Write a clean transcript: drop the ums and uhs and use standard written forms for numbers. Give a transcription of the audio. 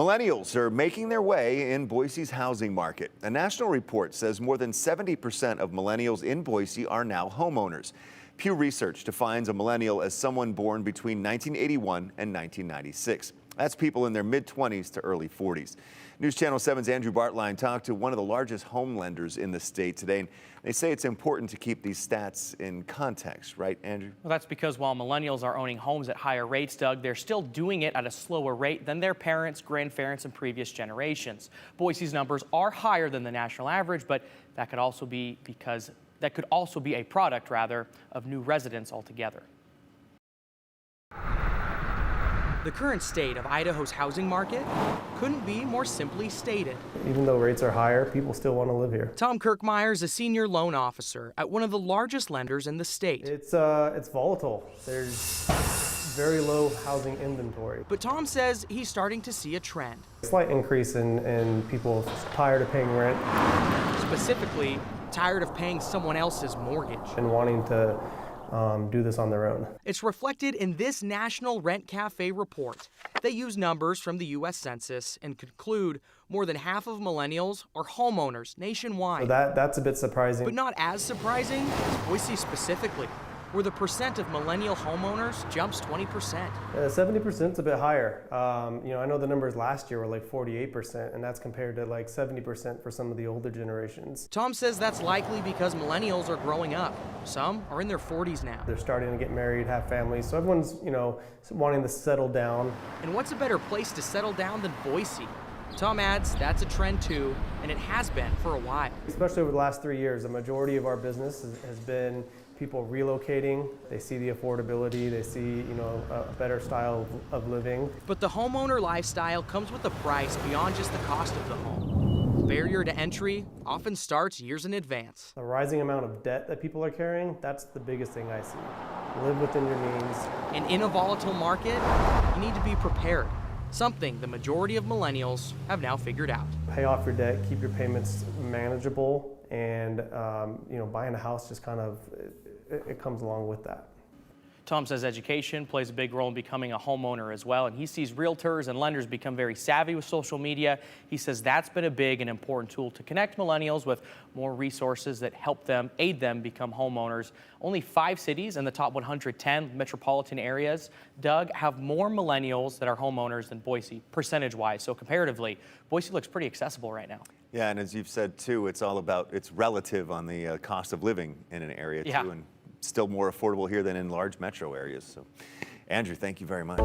Millennials are making their way in Boise's housing market. A national report says more than 70% of millennials in Boise are now homeowners. Pew Research defines a millennial as someone born between 1981 and 1996. That's people in their mid-20s to early 40s. News Channel 7's Andrew Bartline talked to one of the largest home lenders in the state today. And they say it's important to keep these stats in context, right, Andrew? Well, that's because while millennials are owning homes at higher rates, Doug, they're still doing it at a slower rate than their parents, grandparents, and previous generations. Boise's numbers are higher than the national average, but that could also be a product, rather, of new residents altogether. The current state of Idaho's housing market couldn't be more simply stated. Even though rates are higher, people still want to live here. Tom Kirkmeyer is a senior loan officer at one of the largest lenders in the state. It's volatile. There's very low housing inventory. But Tom says he's starting to see a trend. A slight increase in people tired of paying rent. Specifically, tired of paying someone else's mortgage. And wanting to do this on their own. It's reflected in this National Rent Cafe report. They use numbers from the U.S. Census and conclude more than half of millennials are homeowners nationwide. So that's a bit surprising. But not as surprising as Boise specifically, where the percent of millennial homeowners jumps 20%. 70% is a bit higher. I know the numbers last year were like 48%, and that's compared to like 70% for some of the older generations. Tom says that's likely because millennials are growing up. Some are in their 40s now. They're starting to get married, have families, so everyone's, wanting to settle down. And what's a better place to settle down than Boise? Tom adds that's a trend too, and it has been for a while. Especially over the last 3 years, the majority of our business has been people relocating. They see the affordability, they see a better style of living. But the homeowner lifestyle comes with a price beyond just the cost of the home. The barrier to entry often starts years in advance. The rising amount of debt that people are carrying, that's the biggest thing I see. Live within your means. And in a volatile market, you need to be prepared. Something the majority of millennials have now figured out. Pay off your debt, keep your payments manageable, and buying a house just kind of, it comes along with that. Tom says education plays a big role in becoming a homeowner as well, and he sees realtors and lenders become very savvy with social media. He says that's been a big and important tool to connect millennials with more resources that help them, aid them become homeowners. Only 5 cities in the top 110 metropolitan areas, Doug, have more millennials that are homeowners than Boise, percentage-wise. So comparatively, Boise looks pretty accessible right now. Yeah, and as you've said too, it's relative on the cost of living in an area too, and still more affordable here than in large metro areas. So, Andrew, thank you very much.